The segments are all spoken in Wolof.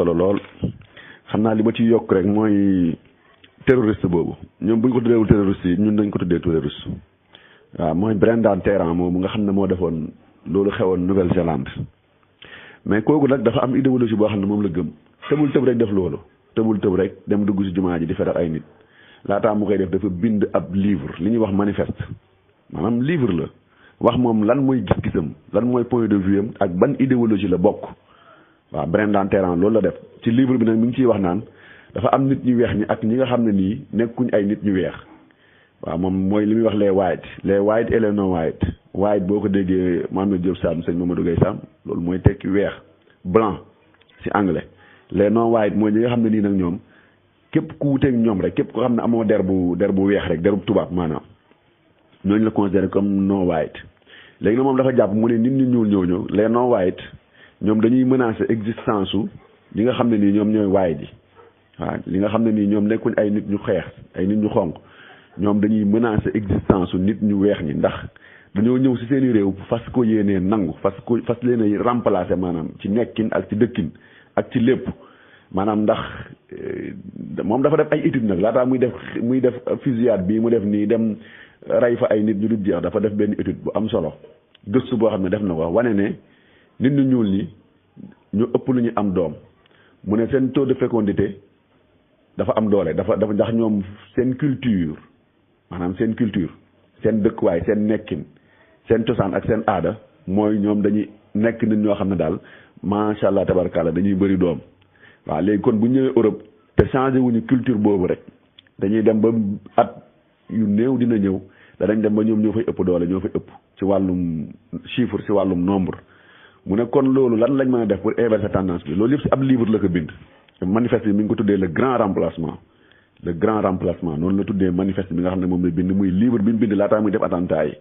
solo lool xam naa li ma ci yokk rek mooy terroriste boobu ñoom bu ñu ko tuddeewul terroriste yi ñun dañ ko tuddee terroriste waaw mooy Brendan Tarrant moomu nga xam ne moo defoon loolu xewoon Nouvelle-Zélande mais kooku nag dafa am idéologie boo xam ne moom la gëm tëbul tëb rek def loolu tëbul tëb rek dem dugg ci jumaa ji di fetal ay nit laataa mu koy def dafa bind ab livre li ñuy wax manifeste maanaam livre la wax moom lan mooy gis-gisam lan mooy point de vue am ak ban idéologie la bokk waaw Brendan Tarrant loolu la def ci livre bi nag mi ngi ciy wax naan dafa am nit ñu weex ñi ak ñi nga xam ne nii nekkuñ ay nit ñu weex waaw moom mooy li muy wax les white et les non white white boo ko déggee Mohamed Diop Sam sëñ Mamadou Gueye Sam loolu mooy tekki weex blanc ci anglais les non white mooy ñi nga xam ne nii nag ñoom képp ku wuteeg ñoom rek képp ko xam ne amoo der bu weex rek deru tubaab maanaam ñooñu la considéré comme non white léegi nag moom dafa jàpp mu ne nit ñu ñuul ñooñu les non white ñoom dañuy menacer existence su li nga xam ne nii ñoom ñooy white yi waaw li nga xam ne nii ñoom nekkuñ ay nit ñu xeex ay nit ñu xonq ñoom dañuy menacer existence su nit ñu weex ñi ndax dañoo ñëw ci seeni réew fas ko yéenee nangu fas leen a remplacer maanaam ci nekkin ak ci dëkkin ak ci lépp maanaam ndax moom dafa def ay études nag laataa muy def fusillade bii mu def nii dem rey fa ay nit ñu dul jeex dafa def benn étude bu am solo gëstu boo xam ne def na ko wane ne nit ñu ñuul ñi ñu ëpp lu ñu am doom mu ne seen taux de fécondité dafa am doole dafa ndax ñoom seen culture maanaam seen culture seen dëkkuwaay seen nekkin seen cosaan ak seen aada mooy ñoom dañuy nekk nit ñoo xam ne daal macha allah tabarkalla dañuy bëri doom waaw léegi kon bu ñëwee Europe te changé wuñu culture boobu rek dañuy dem ba at yu néew dina ñëw danañ dem ba ñoom ñoo fay ëpp doole ñoo fay ëpp ci wàllum chiffre ci wàllum nombre mu ne kon loolu lan lañ mën a def pour inverser tendance bi loolu yëpp ci ab livre la ko bind manifeste bi mi ngi ko tuddee le grand remplacement noonu la tuddee manifeste bi nga xam ne moom la bind muy livre bi mu bind laataa muy def attentat yi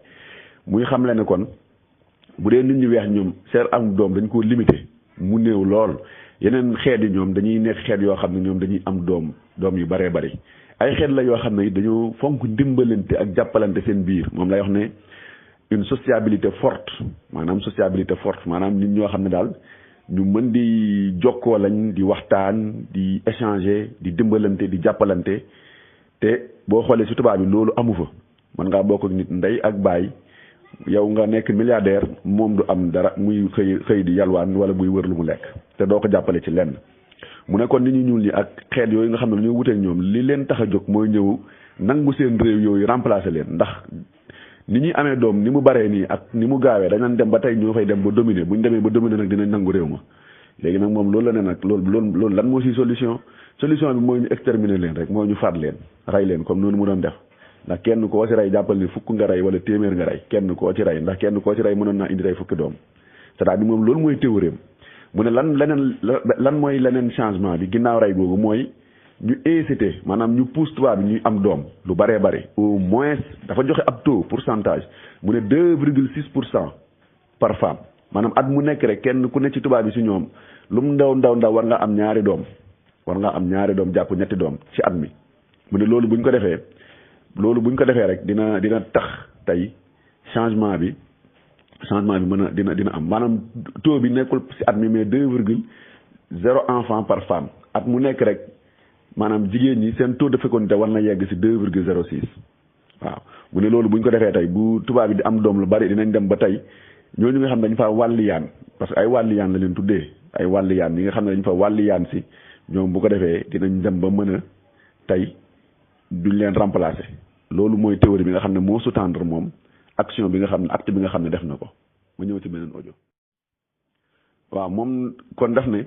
muy xam le ne kon bu dee nit ñi weex ñoom seen am doom dañ koo limité mu néew lool yeneen xeet yi ñoom dañuy nekk xeet yoo xam ne ñoom dañuy am doom yu baree bari ay xeet la yoo xam ne dañoo fonk ndimbalante ak jàppalante seen biir moom lay wax ne une sociabilité forte maanaam nit ñoo xam ne daal ñu mën di jokkoo lañ di waxtaan di échanger di dimbalante di jàppalante te boo xoolee ci tubaab bi loolu amu fa mën ngaa bokk ak nit ndey ak baay yow nga nekk milliardaire moom du am dara muy xëy di yalwaan wala muy wër lu mu lekk te doo ko jàppale ci lenn mu ne kon nit ñu ñuul ñi ak xeet yooyu nga xam ne dañoo wuteek ñoom li leen tax a jóg mooy ñëw nangu seen réew yooyu remplacer leen ndax ni ñuy amee doom ni mu baree nii ak ni mu gaawee dañu dem ba tey ñoo fay dem ba dominer bu ñu demee ba dominer nag dinañ nangu réew ma léegi nag moom loolu la ne nag loolu lan moo si solution bi mooy ñu exterminer leen rek mooy ñu faat leen rey leen comme noonu mu doon def ndax kenn koo ci rey jàppal ni fukk nga rey wala téeméer nga rey kenn koo ci rey ndax kenn koo ci rey mënoon naa indi rey fukki doom c'est-à-dire moom loolu mooy théorie mu ne lan mooy leneen changement bi ginnaaw rey googu mooy ñu incité maanaam ñu pousse tubaab bi ñuy am doom lu baree bari au moins dafa joxe ab taux pourcentage mu ne 2,6% par femme maanaam at mu nekk rek kenn ku ne ci tubaab bi ci ñoom lu mu ndaw war nga am ñaari doom jàpp ñetti doom ci at mi mu ne loolu buñ ko defee rek dina tax tey changement bi mën a dina am maanaam taux bi nekkul ci at mi mais 2,0 enfant par femme at mu nekk rek maanaam jigéen ñi seen taux de fécondité war na yegg ci 2,06 waaw mu ne loolu bu ñu ko defee tey bu tubaab bi di am doom lu bari dinañ dem ba tey ñooñu nga xam ne dañ fa wàlliyaan parce que ay wàlliyaan la leen tuddee ay wàlliyaan ñi nga xam ne dañ fa wàlliyaan ci ñoom bu ko defee dinañ dem ba mën a tey duñ leen remplacer loolu mooy théorie bi nga xam ne moo sous-tendre moom action bi nga xam ne acte bi nga xam ne def na ko ma ñëw ci beneen audio waaw moom kon def ne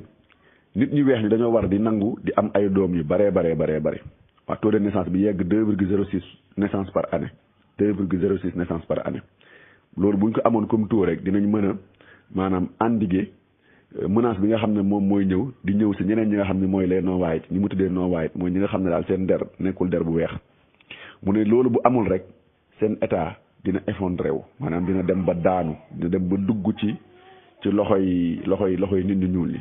nit ñu weex ñi dañoo war di nangu di am ay doom yu baree waaw taux de naissance bi yegg 2,06 naissance par année loolu bu ñu ko amoon comme taux rek dinañ mën a maanaam endiguer menace bi nga xam ne moom mooy ñëw ci ñeneen ñi nga xam ne mooy les non white ñi mu tuddee non white mooy ñi nga xam ne daal seen der nekkul der bu weex mu ne loolu bu amul rek seen état dina effondré wu maanaam dina dem ba daanu dina dem ba dugg ci loxoy nit ñu ñuul ñi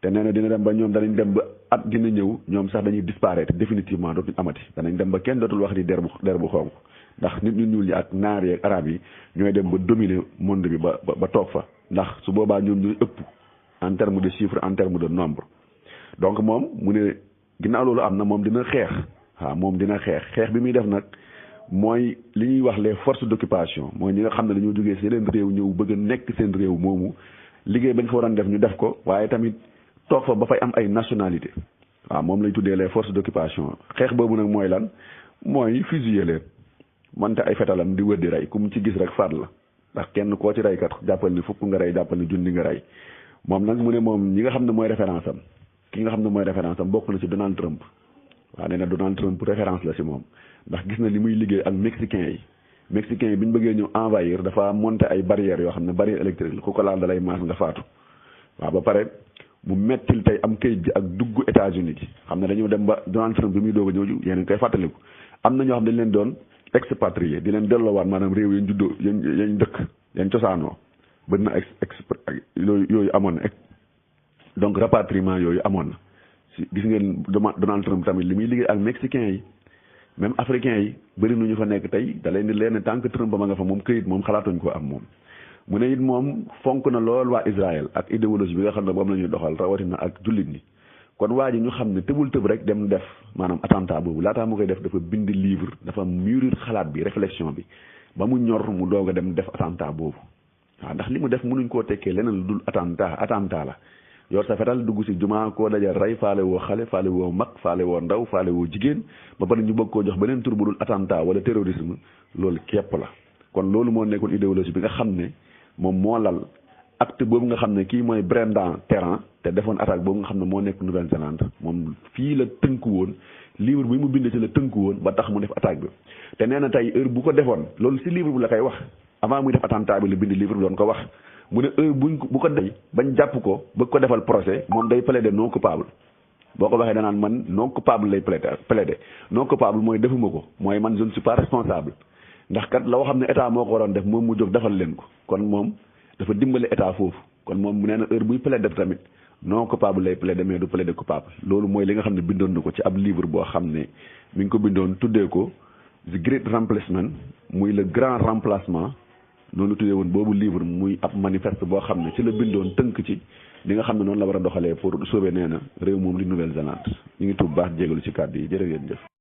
te nee na dina dem ba ñoom danañ dem ba at dina ñëw ñoom sax dañuy disparaître définitivement dootuñ amati danañ dem ba kenn dootul wax di der bu xonq ndax nit ñu ñuul ñi ak naar yi ak arab yi ñooy dem ba dominer monde bi ba toog fa ndax su boobaa ñoom ñooy ëpp en terme de chiffre en terme de nombre donc moom mu ne ginnaaw loolu am na moom dina xeex waaw moom dina xeex bi muy def nag mooy li ñuy wax les forces d'occupation mooy ñi nga xam ne dañoo jógee seen réew ñëw bëgg a nekk seen réew moomu liggéey bañ fa waroon def ñu def ko waaye tamit toog fa ba fay am ay nationalité waaw moom lañ tuddee les forces d'occupation xeex boobu nag mooy lan mooy fusiller leen mante ay fetalam di wër di rey ku mu ci gis rek faat la ndax kenn koo ci rey kat jàppal ni fukk nga rey jàppal ni junni nga rey moom nag mu ne moom ñi nga xam ne mooy référence am ki nga xam ne mooy référence am bokk na ci Donald Trump waaw nee na Donald Trump référence la ci moom ndax gis na li muy liggéey ak mexicains yi bi ñu bëggee ñëw envahir dafa monter ay barrières yoo xam ne barrière électrique la ku ko laal da lay maas nga faatu waaw ba pare mu mettil tey am kayit bi ak dugg États-Unis gi xam ne dañoo dem ba Donald Trump bi muy doog a ñëw yéen koy fàttaliku am na ñoo xam dañ leen doon expatrié di leen delloowaat maanaam réew yañ juddoo yañ dëkk yañ cosaanoo bëri na yooyu amoon na donc rapatriement yooyu amoon na si gis ngeen Donald Trump tamit li muy liggéey ak mexicains yi même africains yi bëri nañu fa nekk tey da leen di leen tant que Trump ba ma nga fa moom këyit moom xalaatuñ ko am moom mu ne it moom fonk na lool waa Israël ak idéologie bi nga xam ne moom la ñuy doxal rawatina ak jullit ñi kon waa ji ñu xam ne tëbul tëb rek dem def maanaam attentat boobu laataa mu koy def dafa bind livre dafa mûrir xalaat bi réflexion bi ba mu ñor mu doog a dem def attentat boobu waaw ndax li mu def mënuñ koo tekkee leneen lu dul attentat la yor sa fetal dugg si jumaa koo dajal rey faale woo xale faale woo mag faale woo ndaw faale woo jigéen ba pare ñu bëgg koo jox beneen tur bu dul attentat wala terrorisme loolu képp la kon loolu moo nekkoon idéologie bi nga xam ne moom moo lal acte boobu nga xam ne kii mooy Brendan Tarrant te defoon attaque boobu nga xam ne moo nekk Nouvelle-Zélande moom fii la tënku woon livre bi mu bind ci la tënku woon ba tax mu def attaque bi te nee na tey heure bu ko defoon loolu si livre bu la koy wax avant muy def attentat bi la bind livre bi doon ko wax mu ne heure bu ko dey bañ jàpp ko bëgg ko defal procès moom day plaider non coupable boo ko waxee danaan man non coupable lay plaider non coupable mooy defuma ko mooy man je ne suis pas responsable ndax kat la xam ne état moo ko waroon def moom mu jóg defal leen ko kon moom dafa dimbale état foofu kon moom mu nee na heure buy plaider tamit non coupable lay plaider mais du plaider coupable loolu mooy li nga xam ne bindoon na ko ci ab livre boo xam ne mi ngi ko bindoon tuddee ko The Great Replacement muy le grand remplacement noonu tuddee woon boobu livre muy ab manifeste boo xam ne ci la bindoon tënk ci li nga xam ne noonu la war a doxalee pour sauver nee na réew moom li Nouvelle-Zélande ñu ngi tuub baax jégalu ci kàddu yi jërë ngeen jëf